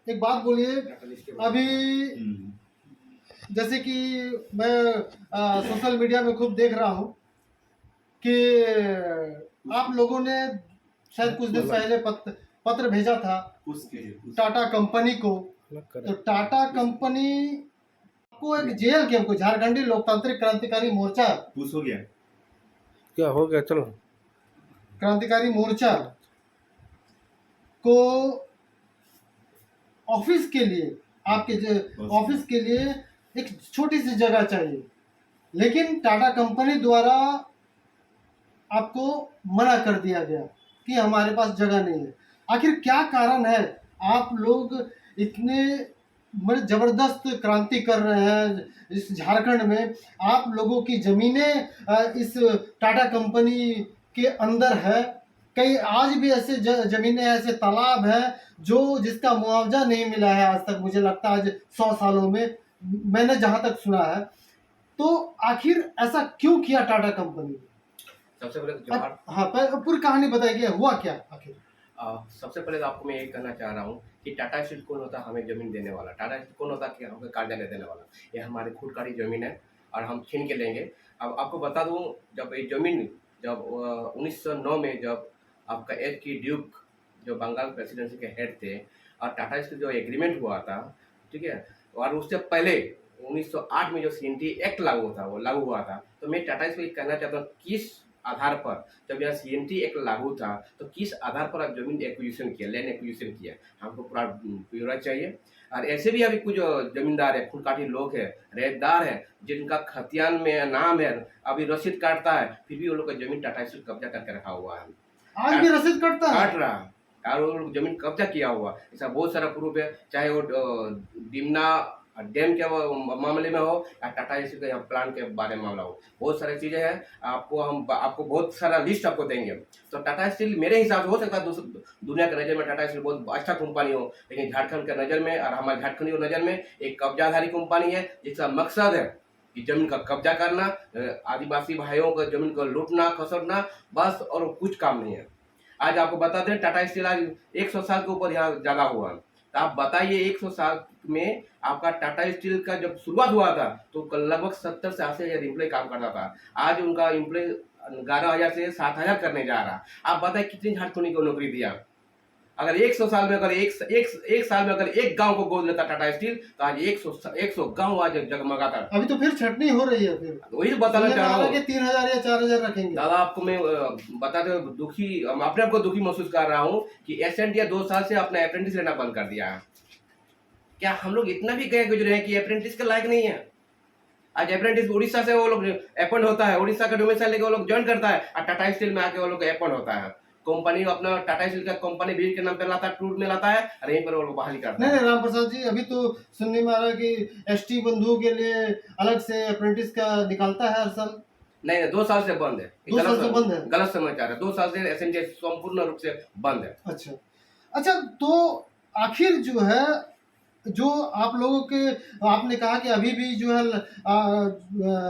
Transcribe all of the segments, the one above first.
एक बात बोलिए। अभी जैसे कि मैं सोशल मीडिया में खूब देख रहा हूँ कि आप लोगों ने शायद कुछ दिन पहले पत्र भेजा था टाटा कंपनी को। तो टाटा कंपनी को एक जेल के हमको झारखंडी लोकतांत्रिक क्रांतिकारी मोर्चा पुश हो गया। क्या हो गया? चलो, क्रांतिकारी मोर्चा को ऑफिस के लिए, आपके ऑफिस के लिए एक छोटी सी जगह चाहिए, लेकिन टाटा कंपनी द्वारा आपको मना कर दिया गया कि हमारे पास जगह नहीं है। आखिर क्या कारण है? आप लोग इतने बड़े जबरदस्त क्रांति कर रहे हैं इस झारखंड में, आप लोगों की जमीनें इस टाटा कंपनी के अंदर है। कई आज भी ऐसे जमीनें, ऐसे तालाब हैं जो जिसका मुआवजा नहीं मिला है आज तक, मुझे लगता है आज 100 सालों में, मैंने जहां तक सुना है। तो आखिर ऐसा क्यों किया टाटा कंपनी ने? सबसे पहले तो हाँ, पूरी कहानी बताइए, हुआ क्या आखिर? सबसे पहले तो आपको मैं ये कहना चाह रहा हूँ कि टाटा स्टील कौन होता है हमें ज़मीन देने वाला? टाटा स्टील कौन होता है कि हमें कार्यालय देने वाला? ये हमारी खुद का ही ज़मीन है और हम छीन के लेंगे। अब आपको बता दूँ, जब ये ज़मीन जब 1909 में जब आपका एच की ड्यूक जो बंगाल प्रेसिडेंसी के हेड थे और टाटा स्टील जो एग्रीमेंट हुआ था, ठीक है, और उससे पहले 1908 में जो CNT एक्ट लागू था, वो लागू हुआ था। तो मैं टाटा स्टील कहना चाहता हूँ, किस आधार पर जब यह CNT एक्ट लागू था तो किस आधार पर आप जमीन एक्विजिशन किया, लैंड एक्विजिशन किया? हमको पूरा ब्यौरा चाहिए। और ऐसे भी अभी कुछ जमींदार है, फुलकाठी लोग है, रैयतदार है, जिनका खतियान में नाम है, अभी रसीद काटता है, फिर भी वो लोग का जमीन टाटा स्टील कब्जा करके रखा हुआ है। आज भी रसीद काटता है, काट रहा है और वो लोग जमीन कब्जा किया हुआ। ऐसा बहुत सारा प्रूफ है, चाहे वो डिमना डैम के मामले में हो या टाटा स्टील के यहाँ प्लांट के बारे में मामला हो, बहुत सारी चीज़ें हैं। आपको बहुत सारा लिस्ट आपको देंगे। तो टाटा स्टील मेरे हिसाब से हो सकता है दुनिया के नज़र में टाटा स्टील बहुत अच्छा कंपनी हो, लेकिन झारखंड के नज़र में और हमारे झारखंडी की नज़र में एक कब्जाधारी कंपनी है जिसका मकसद है कि जमीन का कब्जा करना, आदिवासी भाइयों को जमीन को लूटना खसोटना, बस, और कुछ काम नहीं है। आज आपको बता दें, टाटा स्टील आज 100 साल के ऊपर यहाँ जगा हुआ है। तो आप बताइए 100 साल में आपका टाटा स्टील का जब शुरुआत हुआ था तो लगभग 70 से 80,000 एम्प्लॉय काम करता था। आज उनका एम्प्लॉय 11,000 से 7,000 करने जा रहा। आप बताइए कितनी झारखंडी को नौकरी दिया? अगर 100 साल में अगर एक साल में अगर एक गांव को गोद लेता टाटा स्टील तो आज 100 गांव आज जगमगाता। अभी तो फिर छटनी हो रही है, फिर वही बताना चाह रहा हूँ। 3,000 या 4,000 रखेंगे। दादा आपको मैं बताते दुखी, अपने आप को दुखी महसूस कर रहा हूँ कि एसएनटी 2 साल से अपना अप्रेंटिस लेना बंद कर दिया है। क्या हम लोग इतना भी गए गुजरे हैं कि अप्रेंटिस के लायक नहीं है? आज अप्रेंटिस उड़ीसा से वो लोग अपॉइंट होता है, उड़ीसा का डोमिसाइल लेके वो लोग ज्वाइन करता है और टाटा स्टील में आके वो लोग अपॉइंट होता है। कंपनी अपना टाटा स्टील का कंपनी भीड़ के नाम पे लाता है, टूर में लाता है और यहीं पर वो लोग बहाली करता है। नहीं राम प्रसाद जी, अभी तो सुनने में आ रहा है कि एसटी बंधुओं के लिए अलग से अप्रेंटिस का निकालता है हर साल। नहीं, 2 साल से बंद है। 2 साल से बंद है? गलत समाचार है। 2 साल से एसएनटी संपूर्ण रूप से बंद है। अच्छा, तो आखिर जो है, जो आप लोगों के, आपने कहा कि अभी भी जो है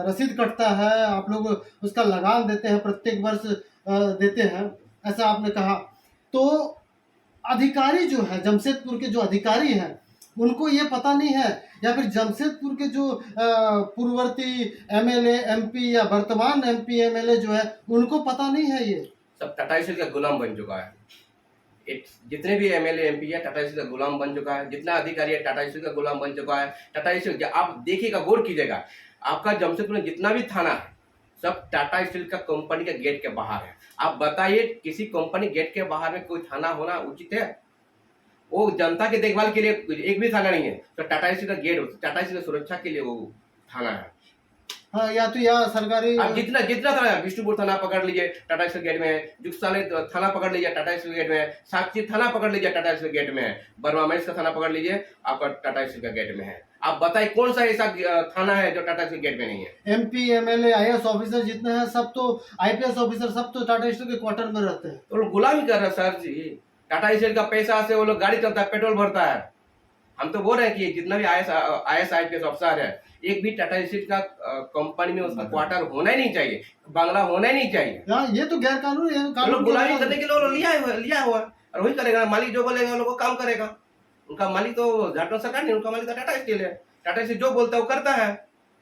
रसीद कटता है, आप लोग उसका लगान देते हैं, प्रत्येक वर्ष देते हैं, ऐसा आपने कहा। तो अधिकारी जो है, जमशेदपुर के जो अधिकारी हैं, उनको ये पता नहीं है, या फिर जमशेदपुर के जो पूर्ववर्ती एमएलए एमपी या वर्तमान एमपी एमएलए जो है, उनको पता नहीं है? ये सब टाटा स्टील का गुलाम बन चुका है। जितने भी एमएलए एमपी है टाटा स्टील का गुलाम बन चुका है, जितना अधिकारी है टाटा स्टील का गुलाम बन चुका है। टाटा स्टील आप देखिएगा, गौर कीजिएगा, आपका जमशेदपुर में जितना भी थाना है सब टाटा स्टील का कंपनी के गेट के बाहर है। आप बताइए, किसी कंपनी गेट के बाहर में कोई थाना होना उचित है? वो जनता के देखभाल के लिए एक भी थाना नहीं है, तो टाटा स्टील का गेट टाटा स्टील की सुरक्षा के लिए वो थाना है। हाँ, या तो या सरकारी, आप जितना थाना है, विष्णुपुर थाना पकड़ लीजिए टाटा स्टील गेट में है, जुगसाले थाना पकड़ लीजिए टाटा स्टील गेट में है, साक्षी थाना पकड़ लीजिए टाटा स्टील गेट में है, बर्मा मैस का थाना पकड़ लीजिए आपका टाटा स्टील का गेट में है। आप बताइए कौन सा ऐसा थाना है जो टाटा स्टील गेट में नहीं है? एमपी एमएलए आईएएस ऑफिसर जितने हैं सब तो, आईपीएस ऑफिसर सब तो टाटा स्टील के क्वार्टर में रहते हैं। तो लोग गुलामी कर रहे हैं सर जी। टाटा स्टील का पैसा से वो लोग गाड़ी चलता है, पेट्रोल भरता है। हम तो बोल रहे हैं कि जितना भी आईएएस आईपीएस अफसर है, एक भी टाटा स्टील का कंपनी में उसका क्वार्टर होना ही नहीं चाहिए, बंगला होना ही नहीं चाहिए। ये तो गैर कानूनी है। लोग गुलामी करने के लिए लिया हुआ और वही करेगा, मालिक जो बोलेगा वो लोग काम करेगा। उनका मालिक तो झारखंड सरकार नहीं, उनका मालिक तो टाटा स्टील है। टाटा स्टील जो बोलता है वो करता है,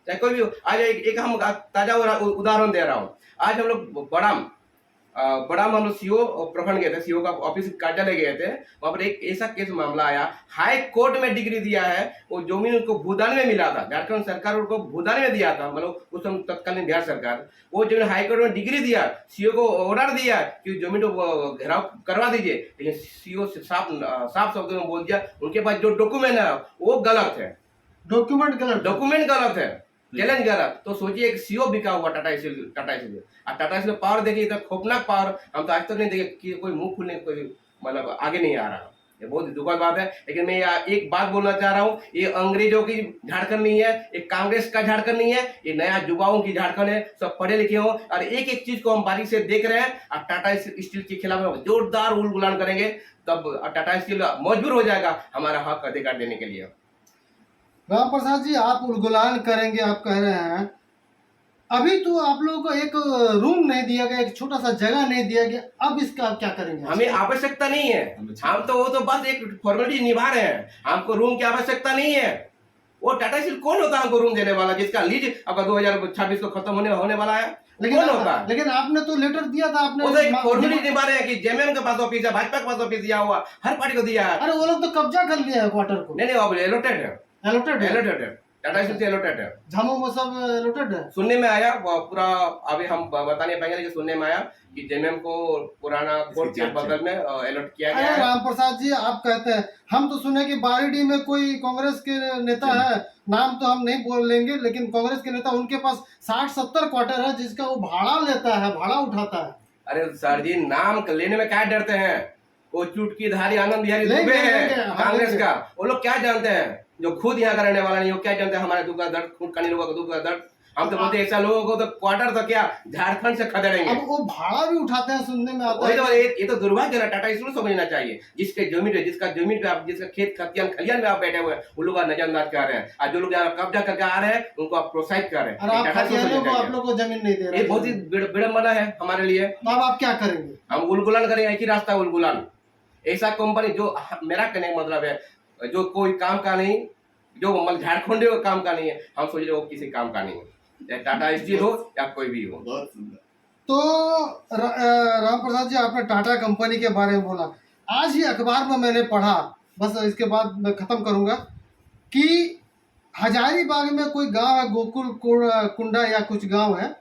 चाहे कोई भी हो। आज एक हम ताजा उदाहरण दे रहा हूँ। आज हम लोग बड़ाम हम लोग सीओ प्रखंड गए थे, सीओ का ऑफिस कार्यालय गए थे। वहां पर एक ऐसा केस मामला आया, हाई कोर्ट में डिग्री दिया है, वो जमीन उनको भूदान में मिला था, झारखंड सरकार उनको भूदान में दिया था, मतलब उस समय तत्कालीन बिहार सरकार, वो जमीन हाई कोर्ट में डिग्री दिया, सीओ को ऑर्डर दिया कि जमीन को घेराव करवा दीजिए, लेकिन सीओ साफ शब्दों में बोल दिया उनके पास जो डॉक्यूमेंट है वो गलत है, डॉक्यूमेंट गलत है, चैलेंज गलत। तो सोचिए एक सीओ बिका हुआ टाटा स्टील और टाटा स्टील पावर देखिए, इतना खौफनाक पावर हम तो आज तक नहीं देखे कि कोई मुंह खुलने कोई मतलब आगे नहीं आ रहा। ये बहुत दुखद बात है। लेकिन मैं एक बात बोलना चाह रहा हूँ, ये अंग्रेजों की झारखंड नहीं है, ये कांग्रेस का झारखंड नहीं है, ये नया युवाओं की झारखंड है। सब पढ़े लिखे हो और एक एक चीज को हम बारीक से देख रहे हैं और टाटा स्टील के खिलाफ जोरदार उलगुलान करेंगे, तब टाटा स्टील मजबूर हो जाएगा हमारा हक अधिकार देने के लिए। राम प्रसाद जी, आप उलगुलान करेंगे, आप कह रहे हैं, अभी तो आप लोगों को एक रूम नहीं दिया गया, एक छोटा सा जगह नहीं दिया गया, अब इसका आप क्या करेंगे? हमें आवश्यकता नहीं है, हम तो वो तो बस एक फॉर्मेलिटी निभा रहे हैं, हमको रूम की आवश्यकता नहीं है। वो टाटा स्टील कौन होता है हमको रूम देने वाला, जिसका लीज अब 2026 को खत्म होने वाला है, कौन होता है? लेकिन आपने तो लेटर दिया था, आपने वो तो एक फॉर्मेलिटी निभा रहे हैं कि जेएमएम के पास ऑफिस है, भाजपा के पास ऑफिस दिया हुआ, हर पार्टी को दिया है। अरे वो लोग तो कब्जा कर लिया है क्वार्टर को। नहीं अब एलोटेड है, टाटा स्टील से एलोटेड है, झामू में सब एलोटेड है। सुनने में आया पूरा, अभी हम बता नहीं पाएंगे, लेकिन सुनने में आया कि जेएमएम को पुराना कोर्ट के बगल में अलॉट किया गया है। राम प्रसाद जी, आप कहते हैं, हम तो सुने कि बारीडी में कोई कांग्रेस के नेता है, नाम तो हम नहीं बोल लेंगे, लेकिन कांग्रेस के नेता, उनके पास 60-70 क्वार्टर है जिसका वो भाड़ा लेता है, भाड़ा उठाता है। अरे सर जी, नाम लेने में क्या डरते हैं? वो चुटकीधारी आनंद बिहारी दुबे है कांग्रेस का, वो लोग क्या जानते हैं जो खुद यहाँ का रहने वाला नहीं हो, क्या जानते हैं हमारे दुख का दर्द, खुद कानी लोगों का दुख का दर्द। हम तो बोलते ऐसा लोगों को तो क्वार्टर तो क्या झारखंड से खदेड़ेंगे। अब वो भाड़ा भी उठाते हैं, सुनने में आता है। तो ये तो दुर्भाग्य है, टाटा स्टील समझना चाहिए। जिसके जमीन है, जिसका जमीन पे आप, जिसका खेत खलियान में आप बैठे हुए हैं, उन लोग नजरअंदाज कर रहे हैं, और जो लोग यहाँ कब्जा करके आ रहे हैं उनको आप प्रोत्साहित कर रहे हैं। आप लोग को जमीन नहीं दे रहे, ये बहुत ही विडम्बना है हमारे लिए। तो अब आप क्या करेंगे? हम उलगुलान करेंगे, एक ही रास्ता है उलगुलान। ऐसा कंपनी जो, मेरा कहने का मतलब है, जो कोई काम का नहीं, जो मतलब झारखंड काम का नहीं है, हम सोच रहे हो किसी काम का नहीं है, चाहे टाटा स्टील हो या कोई भी हो। तो राम प्रसाद जी, आपने टाटा कंपनी के बारे में बोला, आज ही अखबार में मैंने पढ़ा, बस इसके बाद मैं खत्म करूंगा, कि हजारीबाग में कोई गांव है, गोकुल कुंडा या कुछ गांव है,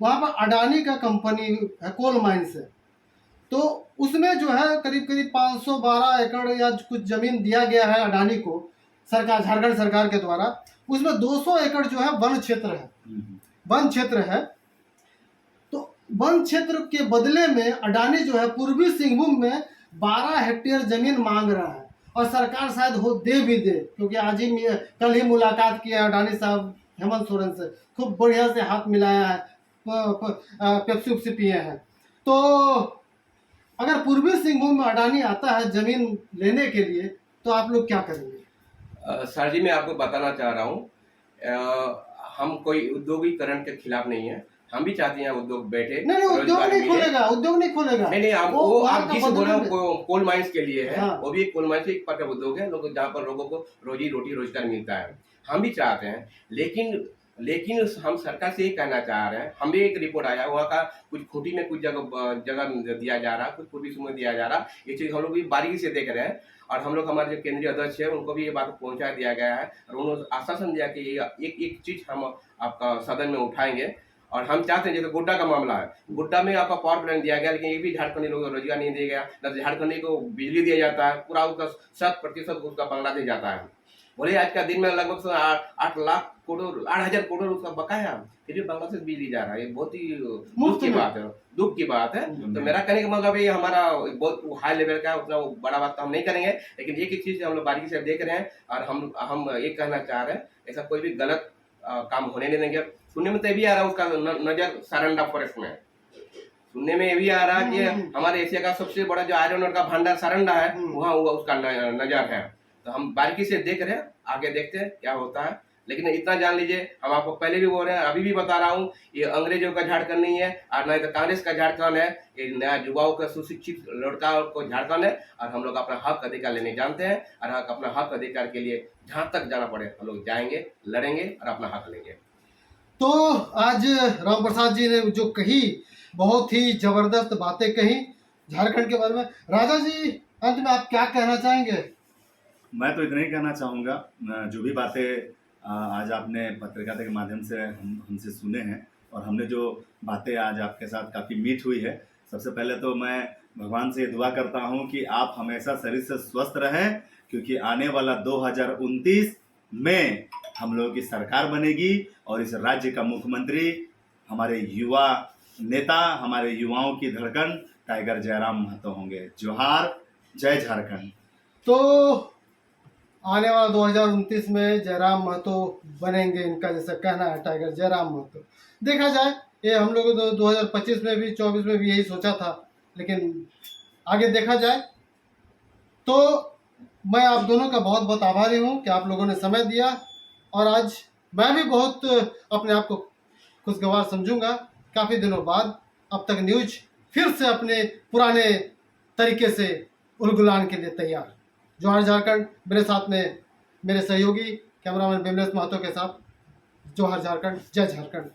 वहां पर अडानी का कंपनी है, कोल माइंस है। तो उसमें जो है करीब 512 एकड़ या कुछ जमीन दिया गया है अडानी को, सरकार, झारखंड सरकार के द्वारा। उसमें 200 एकड़ जो है वन क्षेत्र है। तो वन क्षेत्र के बदले में अडानी जो है पूर्वी सिंहभूम में 12 हेक्टेयर जमीन मांग रहा है, और सरकार शायद दे भी दे, क्योंकि आज ही कल ही मुलाकात की है अडानी साहब हेमंत सोरेन से, खूब बढ़िया से हाथ मिलाया है, पेप्सी उपसी पिए हैं। तो अगर पूर्वी सिंहभूम में अडानी आता है जमीन लेने के लिए, तो आप लोग क्या करेंगे? सर जी, मैं आपको बताना चाह रहा हूँ, हम कोई उद्योगीकरण के खिलाफ नहीं है, हम भी चाहते हैं उद्योग बैठे। नहीं, उद्योग नहीं खोलेगा। नहीं, वो आप जिस बोल रहे हो कोल माइंस के लिए है, हाँ। वो भी एक कोल माइंस एक प्रकार उद्योग है, लोग जहाँ पर लोगों को रोजी रोटी रोजगार मिलता है, हम भी चाहते हैं। लेकिन हम सरकार से ये कहना चाह रहे हैं, हम भी एक रिपोर्ट आया वहाँ का, कुछ खूंटी में कुछ जगह दिया जा रहा, कुछ पूर्वी में दिया जा रहा, ये चीज हम लोग भी बारीकी से देख रहे हैं। और हम लोग, हमारे जो केंद्रीय अध्यक्ष है, उनको भी ये बात पहुंचा दिया गया है, और उन्होंने आश्वासन दिया कि एक चीज हम आपका सदन में उठाएंगे। और हम चाहते हैं, जैसे गुड्डा का मामला है, गुड्डा में आपका पावर प्लांट दिया गया, लेकिन ये भी झारखंडी लोगों को रोजगार नहीं दिया गया, न झारखंडी को बिजली दिया जाता है, पूरा उसका 100% उसका बांग्लादेश जाता है। बोले आज का दिन में लगभग 8,00,000 करोड़ उसका बकाया, फिर भी बांग्लादेश बिजली जा रहा है। ये बहुत ही दुख की बात है। तो मेरा कहने का मतलब ये हमारा बहुत हाई लेवल का, उतना बड़ा बात तो हम नहीं करेंगे, लेकिन एक चीज हम लोग बारीकी से देख रहे हैं, और हम ये कहना चाह रहे हैं, ऐसा कोई भी गलत काम होने नहीं देंगे। सुनने में तो ये भी आ रहा है उसका नजर सारंडा फॉरेस्ट में, सुनने में ये भी आ रहा है कि हमारे एशिया का सबसे बड़ा जो आयरन ओर का भंडार सारंडा है, वहाँ उसका नजर है। तो हम बारीकी से देख रहे हैं, आगे देखते हैं क्या होता है। लेकिन इतना जान लीजिए, हम आपको पहले भी बोल रहे हैं, अभी भी बता रहा हूँ, ये अंग्रेजों का झारखंड नहीं है और ना ही तो कांग्रेस का झारखंड है। ये नया युवाओं का सुशिक्षित लड़का को झारखंड है और हम लोग अपना हक अधिकार लेने जानते हैं और अपना हक अधिकार के लिए जहाँ तक जाना पड़े हम लोग जाएंगे, लड़ेंगे और अपना हक लेंगे। तो आज राम प्रसाद जी ने जो कही, बहुत ही जबरदस्त बातें कही झारखंड के बारे में। राजा जी, अंत में आप क्या कहना चाहेंगे? मैं तो इतना ही कहना चाहूँगा, जो भी बातें आज आपने पत्रकारिता के माध्यम से हमसे सुने हैं और हमने जो बातें आज आपके साथ काफ़ी मीठ हुई है, सबसे पहले तो मैं भगवान से दुआ करता हूँ कि आप हमेशा शरीर से स्वस्थ रहें, क्योंकि आने वाला 2029 में हम लोगों की सरकार बनेगी और इस राज्य का मुख्यमंत्री हमारे युवा नेता, हमारे युवाओं की धड़कन टाइगर जयराम महतो होंगे। जोहार, जय झारखंड। तो आने वाला 2029 में जयराम महतो बनेंगे, इनका जैसा कहना है, टाइगर जयराम महतो। देखा जाए, ये हम लोग 2025 में भी 24 में भी यही सोचा था, लेकिन आगे देखा जाए। तो मैं आप दोनों का बहुत बहुत आभारी हूँ कि आप लोगों ने समय दिया और आज मैं भी बहुत अपने आप को खुशगवार समझूंगा। काफ़ी दिनों बाद अब तक न्यूज फिर से अपने पुराने तरीके से उलगुलान के लिए तैयार। जोहार झारखंड। मेरे साथ में मेरे सहयोगी कैमरामैन बिमलेश महतो के साथ जोहार झारखंड, जय झारखंड।